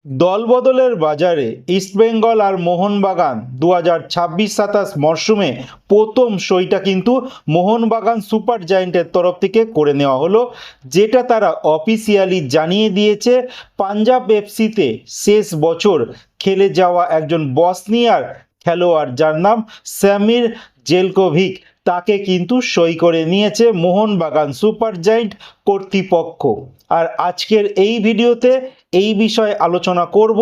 দলবদলের বাজারে ইস্টবেঙ্গল আর মোহনবাগান 2026-27 মরশুমে প্রথম সইটা কিন্তু মোহনবাগান সুপার জায়েন্টের তরফ থেকে করে নেওয়া হলো, যেটা তারা অফিসিয়ালি জানিয়ে দিয়েছে। পাঞ্জাব এফসিতে শেষ বছর খেলে যাওয়া একজন বসনিয়ার খেলোয়াড় যার নাম সামির জেলকোভিক, তাকে কিন্তু সই করে নিয়েছে মোহনবাগান সুপার জায়েন্ট কর্তৃপক্ষ। আর আজকের এই ভিডিওতে এই বিষয়ে আলোচনা করব।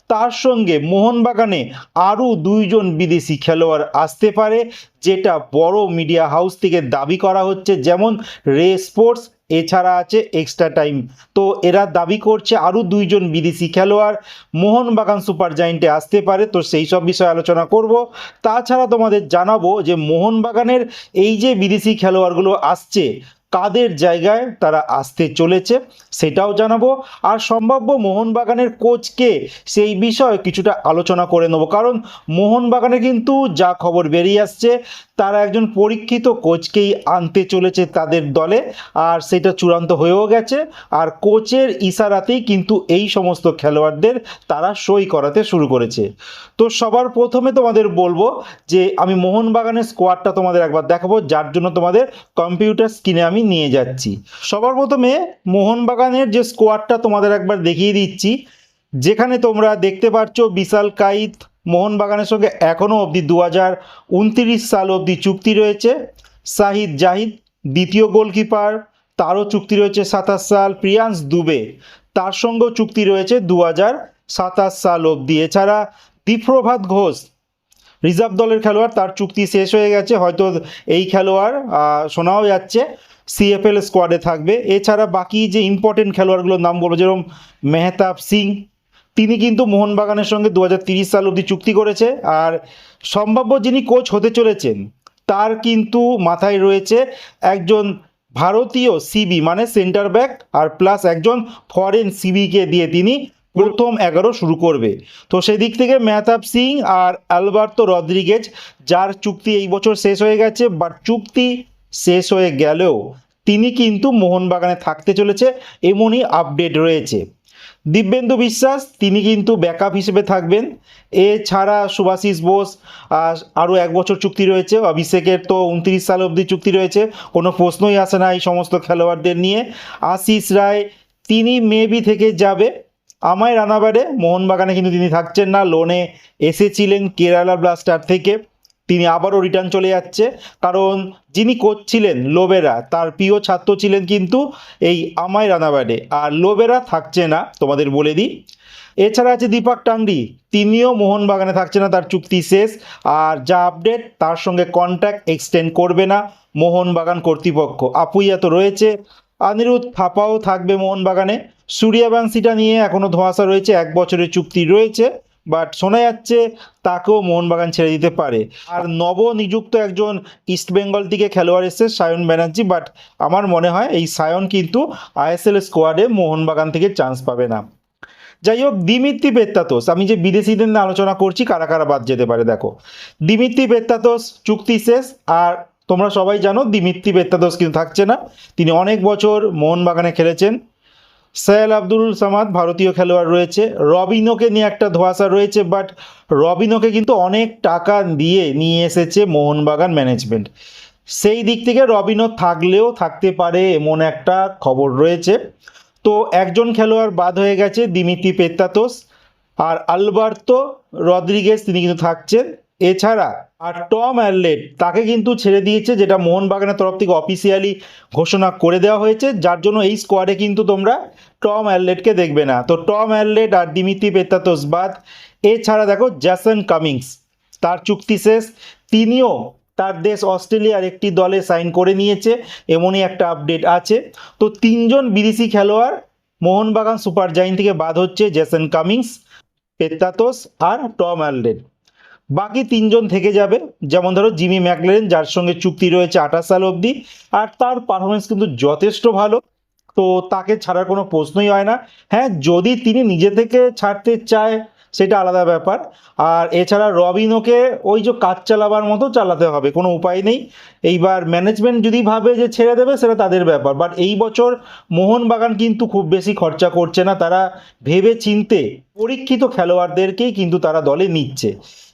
তার সঙ্গে মোহনবাগানে আরও দুইজন বিদেশি খেলোয়াড় আসতে পারে, যেটা বড় মিডিয়া হাউস থেকে দাবি করা হচ্ছে, যেমন রে স্পোর্টস, এছাড়া আছে এক্সট্রা টাইম। তো এরা দাবি করছে আরও দুইজন বিদেশি খেলোয়াড় মোহনবাগান সুপার জায়েন্টে আসতে পারে। তো সেই সব বিষয়ে আলোচনা করব। তাছাড়া তোমাদের জানাবো যে মোহনবাগানের এই যে বিদেশি খেলোয়াড়গুলো আসছে, কাদের জায়গায় তারা আসতে চলেছে সেটাও জানাবো। আর সম্ভাব্য মোহনবাগানের কোচকে সেই বিষয়ে কিছুটা আলোচনা করে নেব, কারণ মোহনবাগানে কিন্তু যা খবর বেরিয়ে আসছে তারা একজন পরীক্ষিত কোচকেই আনতে চলেছে তাদের দলে, আর সেটা চূড়ান্ত হয়েও গেছে। আর কোচের ইশারাতেই কিন্তু এই সমস্ত খেলোয়াড়দের তারা সই করাতে শুরু করেছে। তো সবার প্রথমে তোমাদের বলবো যে আমি মোহনবাগানের স্কোয়াডটা তোমাদের একবার দেখাবো, যার জন্য তোমাদের কম্পিউটার স্ক্রিনে আমি নিয়ে যাচ্ছি। সবার প্রথমে মোহনবাগানের যে স্কোয়াডটা তোমাদের একবার দেখিয়ে দিচ্ছি, যেখানে তোমরা দেখতে পাচ্ছ বিশাল কাইত মোহনবাগানের সঙ্গে এখনও অবধি 2029 সাল অবধি চুক্তি রয়েছে। শাহিদ জাহিদ দ্বিতীয় গোলকিপার, তারও চুক্তি রয়েছে 27 সাল। প্রিয়াংশ দুবে, তার সঙ্গেও চুক্তি রয়েছে 2027 সাল অবধি। এছাড়া দীপ্রভাত ঘোষ রিজার্ভ দলের খেলোয়াড়, তার চুক্তি শেষ হয়ে গেছে, হয়তো এই খেলোয়াড় শোনাও যাচ্ছে সিএফএল স্কোয়াডে থাকবে। এছাড়া বাকি যে ইম্পর্টেন্ট খেলোয়াড়গুলোর নাম বলবো, যেরকম মেহতাব সিং, তিনি কিন্তু মোহনবাগানের সঙ্গে 2030 সাল অবধি চুক্তি করেছে। আর সম্ভাব্য যিনি কোচ হতে চলেছেন তার কিন্তু মাথায় রয়েছে একজন ভারতীয় সিবি মানে সেন্টার ব্যাক, আর প্লাস একজন ফরেন সিবিকে দিয়ে তিনি প্রথম 11 শুরু করবে। তো সেই দিক থেকে মেহতাব সিং আর আলবার্তো রদ্রিগেজ, যার চুক্তি এই বছর শেষ হয়ে গেছে, বাট চুক্তি শেষ হয়ে গেলেও তিনি কিন্তু মোহনবাগানে থাকতে চলেছে, এমনই আপডেট রয়েছে। দিব্যেন্দু বিশ্বাস, তিনি কিন্তু ব্যাকআপ হিসেবে থাকবেন। এছাড়া সুভাশিস বোস, আরও 1 বছর চুক্তি রয়েছে। অভিষেকের তো 29 সাল অবধি চুক্তি রয়েছে, কোনো প্রশ্নই আসে না এই সমস্ত খেলোয়াড়দের নিয়ে। আশিস রায়, তিনি মেবি থেকে যাবে। আমায় রানাবাড়ে, মোহনবাগানে কিন্তু তিনি থাকছেন না, লোনে এসেছিলেন কেরালা ব্লাস্টার থেকে, তিনি আবারও রিটার্ন চলে যাচ্ছে। কারণ যিনি কোচ ছিলেন লোবেরা, তার প্রিয় ছাত্র ছিলেন কিন্তু এই আমায় রানাবাড়ে, আর লোবেরা থাকছে না, তোমাদের বলে দিই। এছাড়া আছে দীপক টাংরি, তিনিও মোহনবাগানে থাকছে না, তার চুক্তি শেষ। আর যা আপডেট, তার সঙ্গে কন্ট্রাক্ট এক্সটেন্ড করবে না মোহনবাগান কর্তৃপক্ষ। আপুইয়া তো রয়েছে, অনিরুদ্ধ থাপাও থাকবে মোহনবাগানে। সূর্যবংশীটা নিয়ে এখনও ধোঁয়াশা রয়েছে, 1 বছরের চুক্তি রয়েছে, বাট শোনা যাচ্ছে তাকেও মোহনবাগান ছেড়ে দিতে পারে। আর নবনিযুক্ত একজন ইস্টবেঙ্গল থেকে খেলোয়াড় এসেছে সায়ন ব্যানার্জি, বাট আমার মনে হয় এই সায়ন কিন্তু আইএসএল স্কোয়াডে মোহনবাগান থেকে চান্স পাবে না। যাই হোক, দিমিত্রি পেত্তাতোস, আমি যে বিদেশিদের নিয়ে আলোচনা করছি কারা কারা বাদ যেতে পারে দেখো। দিমিত্রি পেত্তাতোস চুক্তি শেষ, আর তোমরা সবাই জানো দিমিত্রি পেত্তাতোস কিন্তু থাকছে না, তিনি অনেক বছর মোহনবাগানে খেলেছেন। সাহেল আব্দুল সামাদ ভারতীয় খেলোয়াড় রয়েছে। রবিনোকে নিয়ে একটা ধোঁয়াশা রয়েছে, বাট রবিনোকে কিন্তু অনেক টাকা দিয়ে নিয়ে এসেছে মোহনবাগান ম্যানেজমেন্ট, সেই দিক থেকে রবিনো থাকলেও থাকতে পারে এমন একটা খবর রয়েছে। তো একজন খেলোয়াড় বাদ হয়ে গেছে, দিমিত্রি পেত্তাতোস, আর আলবার্তো রদ্রিগেজ তিনি কিন্তু থাকছেন। এছাড়া আর টম অ্যারলেট, তাকে কিন্তু ছেড়ে দিয়েছে, যেটা মোহনবাগানের তরফ থেকে অফিসিয়ালি ঘোষণা করে দেওয়া হয়েছে, যার জন্য এই স্কোয়াডে কিন্তু তোমরা টম অ্যারলেটকে দেখবে না। তো টম অ্যারলেট আর দিমিত্রি পেত্তাতোস বাদ। এছাড়া দেখো জ্যাসন কামিংস, তার চুক্তি শেষ, তিনিও তার দেশ অস্ট্রেলিয়ার একটি দলে সাইন করে নিয়েছে, এমনই একটা আপডেট আছে। তো 3 জন বিদেশি খেলোয়াড় মোহনবাগান সুপার জায়েন্ট থেকে বাদ হচ্ছে, জ্যাসন কামিংস, পেত্তাতোস আর টম অ্যারলেট। বাকি 3 জন থেকে যাবে, যেমন ধরো জিমি ম্যাকলেন, যার সঙ্গে চুক্তি রয়েছে 28 সাল অবধি, আর তার পারফরমেন্স কিন্তু যথেষ্ট ভালো, তো তাকে ছাড়ার কোনো প্রশ্নই হয় না। হ্যাঁ, যদি তিনি নিজে থেকে ছাড়তে চায় সেটা আলাদা ব্যাপার। আর এছাড়া রবিনোকে ওই যে কাজ চালাবার মতো চালাতে হবে, কোনো উপায় নেই। এইবার ম্যানেজমেন্ট যদি ভাবে যে ছেড়ে দেবে সেটা তাদের ব্যাপার, বাট এই বছর মোহনবাগান কিন্তু খুব বেশি খরচা করছে না, তারা ভেবে চিনতে পরীক্ষিত খেলোয়াড়দেরকেই কিন্তু তারা দলে নিচ্ছে।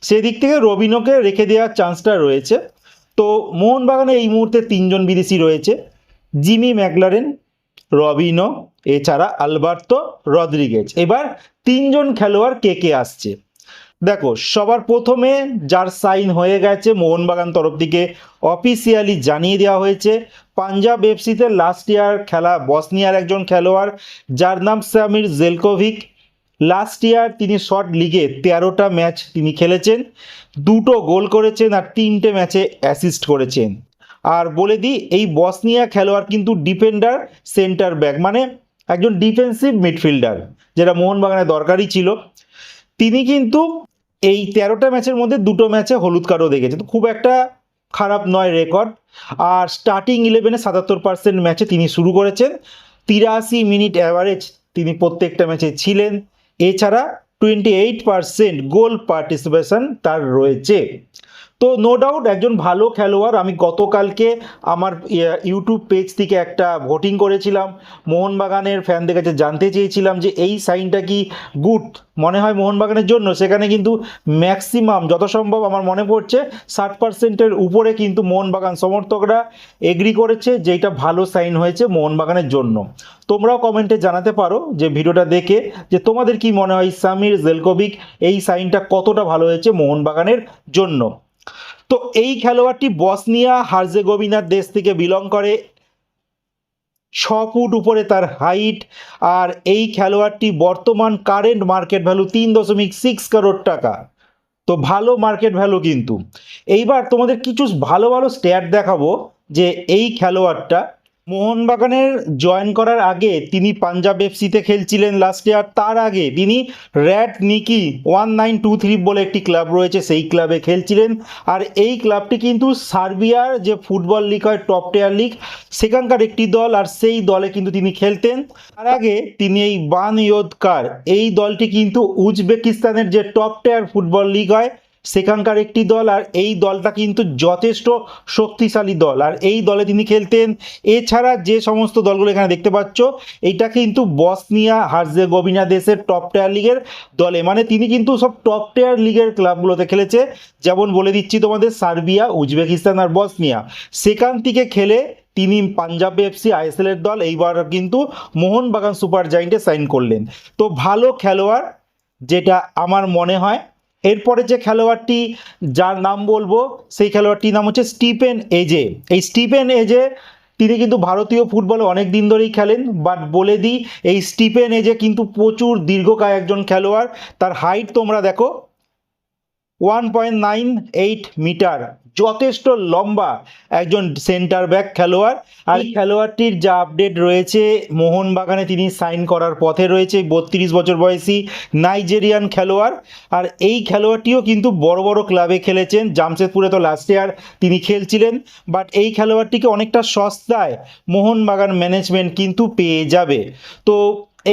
সেদিক থেকে রবিনোকে রেখে দেওয়ার চান্সটা রয়েছে। তো মোহনবাগানে এই মুহূর্তে তিনজন বিদেশি রয়েছে, জিমি ম্যাকলারেন, রবিনো, এছাড়া আলবার্তো রদ্রিগেজ। এবার তিনজন খেলোয়াড় কে কে আসছে দেখো। সবার প্রথমে যার সাইন হয়ে গেছে মোহনবাগান তরফ থেকে অফিসিয়ালি জানিয়ে দেওয়া হয়েছে, পাঞ্জাব এফসিতে লাস্ট ইয়ার খেলা বসনিয়ার একজন খেলোয়াড় যার নাম সামির জেলকোভিক। লাস্ট ইয়ার তিনি শর্ট লিগে 13টা ম্যাচ তিনি খেলেছেন, 2টো গোল করেছেন আর 3টে ম্যাচে অ্যাসিস্ট করেছেন। আর বলে দিই, এই বসনিয়া খেলোয়াড় কিন্তু ডিফেন্ডার সেন্টার ব্যাক, মানে একজন ডিফেন্সিভ মিডফিল্ডার, যেটা মোহনবাগানের দরকারই ছিল। তিনি কিন্তু এই 13টা ম্যাচের মধ্যে 2টো ম্যাচে হলুদ কার্ডও দেখেছে, তো খুব একটা খারাপ নয় রেকর্ড। আর স্টার্টিং 11-এ 77% ম্যাচে তিনি শুরু করেছেন, 83 মিনিট অ্যাভারেজ তিনি প্রত্যেকটা ম্যাচে ছিলেন। এছাড়া 28% গোল পার্টিসিপেশন তার রয়েছে। তো নো ডাউট একজন ভালো খেলোয়াড়। আমি গতকালকে আমার ইউটিউব পেজ থেকে একটা ভোটিং করেছিলাম, মোহনবাগানের ফ্যানদের কাছে জানতে চেয়েছিলাম যে এই সাইনটা কি গুড মনে হয় মোহনবাগানের জন্য। সেখানে কিন্তু ম্যাক্সিমাম যত সম্ভব আমার মনে পড়ছে 60%-এর উপরে কিন্তু মোহনবাগান সমর্থকরা এগ্রি করেছে যে এটা ভালো সাইন হয়েছে মোহনবাগানের জন্য। তোমরাও কমেন্টে জানাতে পারো যে ভিডিওটা দেখে যে তোমাদের কি মনে হয় সামির জেলকোভিক এই সাইনটা কতটা ভালো হয়েছে মোহনবাগানের জন্য। তো এই খেলোয়াড়টি বসনিয়া হার্জেগোভিনার দেশ থেকে বিলং করে, 6 ফুট উপরে তার হাইট। আর এই খেলোয়াড়টি বর্তমান কারেন্ট মার্কেট ভ্যালু 3.6 করোড় টাকা, তো ভালো মার্কেট ভ্যালু কিন্তু। এইবার তোমাদের কিছু ভালো ভালো স্ট্যাট দেখাবো যে এই খেলোয়াড়টা মোহনবাগানের জয়েন করার আগে তিনি পাঞ্জাব এফসিতে খেলছিলেন লাস্ট ইয়ার। তার আগে তিনি র্যাড নিকি 1923 বলে একটি ক্লাব রয়েছে সেই ক্লাবে খেলছিলেন। আর এই ক্লাবটি কিন্তু সার্বিয়ার যে ফুটবল লিগ হয় টপ টিয়ার লিগ সেখানকার একটি দল, আর সেই দলে কিন্তু তিনি খেলতেন। তার আগে তিনি এই বান ইয়োদকার এই দলটি কিন্তু উজবেকিস্তানের যে টপ টিয়ার ফুটবল লিগ হয় সেখানকার একটি দল, আর এই দলটা কিন্তু যথেষ্ট শক্তিশালী দল, আর এই দলে তিনি খেলতেন। এছাড়া যে সমস্ত দলগুলো এখানে দেখতে পাচ্ছ এইটা কিন্তু বসনিয়া হার্জেগোভিনা দেশের টপ টিয়ার লিগের দলে, মানে তিনি কিন্তু সব টপ টিয়ার লিগের ক্লাবগুলোতে খেলেছে। যেমন বলে দিচ্ছি তোমাদের, সার্বিয়া, উজবেকিস্তান আর বসনিয়া, সেখান থেকে খেলে তিনি পাঞ্জাব এফসি আইএসএল এর দল এইবার কিন্তু মোহনবাগান সুপার জায়েন্টে সাইন করলেন। তো ভালো খেলোয়াড় যেটা আমার মনে হয়। এরপরে যে খেলোয়াড়টি যার নাম বলবো সেই খেলোয়াড়টির নাম হচ্ছে স্টিফেন এজে। এই স্টিফেন এজে তিনি কিন্তু ভারতীয় ফুটবলে অনেক দিন ধরেই খেলেন, বাট বলে দিই এই স্টিফেন এজে কিন্তু প্রচুর দীর্ঘকায় একজন খেলোয়াড়। তার হাইট তোমরা দেখো 1.98 মিটার, যথেষ্ট লম্বা একজন সেন্টার ব্যাক খেলোয়াড়। আর এই খেলোয়াড়টির যা আপডেট রয়েছে মোহনবাগানে তিনি সাইন করার পথে রয়েছে, 32 বছর বয়সী নাইজেরিয়ান খেলোয়াড়। আর এই খেলোয়াড়টিও কিন্তু বড় বড় ক্লাবে খেলেছেন, জামশেদপুরে তো লাস্ট ইয়ার তিনি খেলছিলেন। বাট এই খেলোয়াড়টিকে অনেকটা সস্তায় মোহনবাগান ম্যানেজমেন্ট কিন্তু পেয়ে যাবে। তো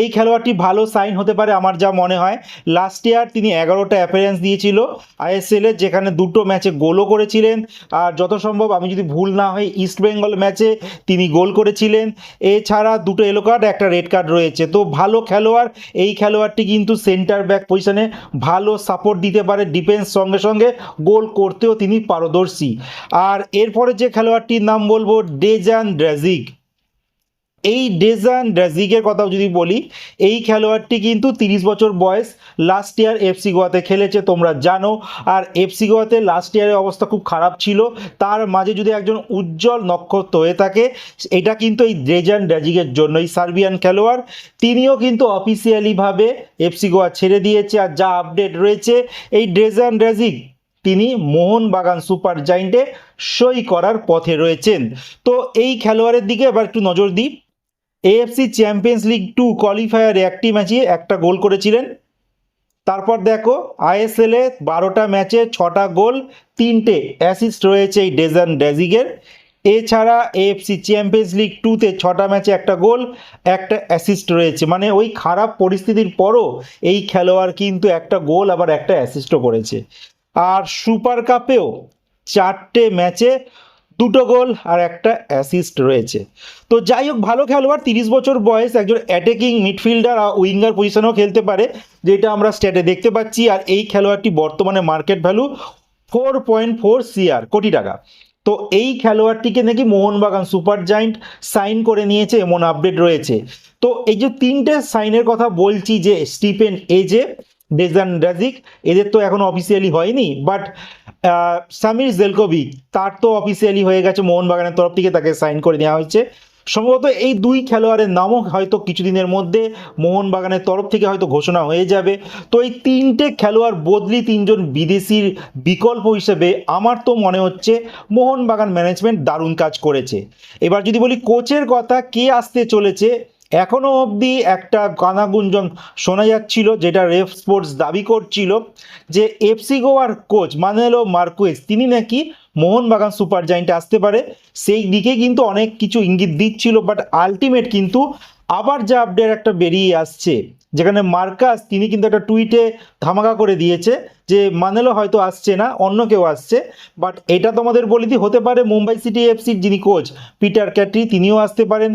এই খেলোয়াড়টি ভালো সাইন হতে পারে আমার যা মনে হয়। লাস্ট ইয়ার তিনি 11টা অ্যাপিয়ারেন্স দিয়েছিল আইএসএল এর, যেখানে 2টো ম্যাচে গোলও করেছিলেন। আর যত সম্ভব আমি যদি ভুল না হয় ইস্টবেঙ্গল ম্যাচে তিনি গোল করেছিলেন। এছাড়া 2টো ইয়েলো কার্ড, একটা রেড কার্ড রয়েছে। তো ভালো খেলোয়াড়। এই খেলোয়াড়টি কিন্তু সেন্টার ব্যাক পজিশনে ভালো সাপোর্ট দিতে পারে, ডিফেন্স সঙ্গে সঙ্গে গোল করতেও তিনি পারদর্শী। আর এরপরে যে খেলোয়াড়টির নাম বলবো ডেজান ড্রাজিগ। এই ডেজান ড্রাজিগের কথাও যদি বলি, এই খেলোয়াড়টি কিন্তু 30 বছর বয়স, লাস্ট ইয়ার এফসি গোয়াতে খেলেছে তোমরা জানো। আর এফসি গোয়াতে লাস্ট ইয়ারের অবস্থা খুব খারাপ ছিল, তার মাঝে যদি একজন উজ্জ্বল নক্ষত্র হয়ে থাকে এটা কিন্তু এই ডেজান ড্রাজিগের জন্য। এই সার্বিয়ান খেলোয়াড় তিনিও কিন্তু অফিসিয়ালিভাবে এফসি গোয়া ছেড়ে দিয়েছে। আর যা আপডেট রয়েছে এই ডেজান ড্রাজিগ তিনি মোহনবাগান সুপার জায়েন্টে সই করার পথে রয়েছেন। তো এই খেলোয়াড়ের দিকে এবার একটু নজর দিই। এএফসি চ্যাম্পিয়ন্স লিগ 2 কোয়ালিফায়ারে একটি ম্যাচে একটা গোল করেছিলেন। তারপর দেখো আইএসএল এ 12টা ম্যাচে 6টা গোল, 3টে অ্যাসিস্ট রয়েছে এই ডেজান ড্রাজিগের। এছাড়া এএফসি চ্যাম্পিয়ন্স লিগ 2-তে 6টা ম্যাচে একটা গোল, একটা অ্যাসিস্ট রয়েছে। মানে ওই খারাপ পরিস্থিতির পরও এই খেলোয়াড় কিন্তু একটা গোল আবার একটা অ্যাসিস্টও করেছে। আর সুপার কাপেও 4টে ম্যাচে 2টো গোল আর একটা অ্যাসিস্ট রয়েছে। তো যাই হোক, ভালো খেলোয়াড়, 30 বছর বয়স, একজন অ্যাটাকিং মিডফিল্ডার আর উইঙ্গার পজিশনেও খেলতে পারে, যেটা আমরা স্ট্যাটে দেখতে পাচ্ছি। আর এই খেলোয়াড়টি বর্তমানে মার্কেট ভ্যালু 4.4 কোটি টাকা। তো এই খেলোয়াড়টিকে নাকি মোহনবাগান সুপার জায়ান্ট সাইন করে নিয়েছে, এমন আপডেট রয়েছে। তো এই যে 3টে সাইনের কথা বলছি, যে স্টিফেন এজে, ডেজান ড্রাজিক, এদের তো এখন অফিসিয়ালি হয়নি, বাট সামির জেলকোভিচ তার তো অফিসিয়ালি হয়ে গেছে, মোহনবাগানের তরফ থেকে তাকে সাইন করে নেওয়া হয়েছে। সম্ভবত এই 2 খেলোয়াড়ের নামও হয়তো কিছুদিনের মধ্যে মোহনবাগানের তরফ থেকে হয়তো ঘোষণা হয়ে যাবে। তো এই 3টে খেলোয়াড় বদলি 3জন বিদেশির বিকল্প হিসেবে আমার তো মনে হচ্ছে মোহনবাগান ম্যানেজমেন্ট দারুণ কাজ করেছে। এবার যদি বলি কোচের কথা, কে আসতে চলেছে, এখনও অবধি একটা গানাগুঞ্জন শোনা যাচ্ছিল, যেটা রেফ স্পোর্টস দাবি করছিল, যে এফসি গোয়ার কোচ মানুয়েলো মার্কুয়েজ তিনি নাকি মোহনবাগান সুপার জায়ান্টে আসতে পারে। সেই দিকে কিন্তু অনেক কিছু ইঙ্গিত দিচ্ছিল, বাট আলটিমেট কিন্তু আবার যা আপডেট একটা বেরিয়ে আসছে, যেখানে মার্কাস তিনি কিন্তু একটা টুইটে ধামাকা করে দিয়েছে যে মানেলো হয়তো আসছে না, অন্য কেউ আসছে। বাট এটা তোমাদের বলে দিই, হতে পারে মুম্বাই সিটি এফসির যিনি কোচ পিটার ক্যাটরি তিনিও আসতে পারেন।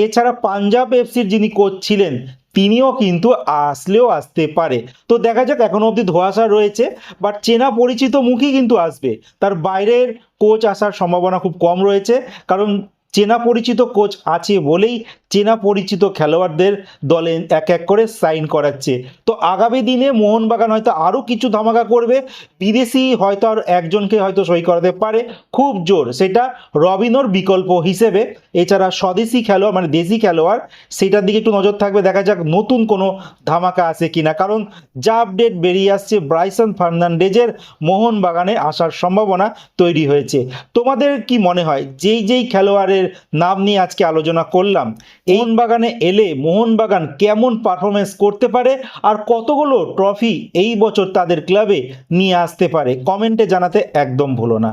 এছাড়া পাঞ্জাব এফসির যিনি কোচ ছিলেন তিনিও কিন্তু আসলেও আসতে পারে। তো দেখা যাক, এখনো অবধি ধোঁয়াশা রয়েছে, বাট চেনা পরিচিত মুখই কিন্তু আসবে। তার বাইরের কোচ আসার সম্ভাবনা খুব কম রয়েছে, কারণ চেনা পরিচিত কোচ আছে বলেই চেনা পরিচিত খেলোয়াড়দের দলে এক এক করে সাইন করাচ্ছে। তো আগামী দিনে মোহনবাগান হয়তো আরও কিছু ধামাকা করবে, বিদেশি হয়তো আর একজনকে হয়তো সই করাতে পারে খুব জোর, সেটা রবিনোর বিকল্প হিসেবে। এছাড়া স্বদেশি খেলোয়াড় মানে দেশি খেলোয়াড়, সেটার দিকে একটু নজর থাকবে, দেখা যাক নতুন কোনো ধামাকা আসে কিনা। কারণ যা আপডেট বেরিয়ে আসছে, ব্রাইসন ফার্নান্ডেজের মোহনবাগানে আসার সম্ভাবনা তৈরি হয়েছে। তোমাদের কি মনে হয়, যেই খেলোয়াড়ের নাম নিয়ে আজকে আলোচনা করলাম, এই মোহনবাগানে এলে মোহনবাগান কেমন পারফরমেন্স করতে পারে আর কতগুলো ট্রফি এই বছর তাদের ক্লাবে নিয়ে আসতে পারে, কমেন্টে জানাতে একদম ভুলো না।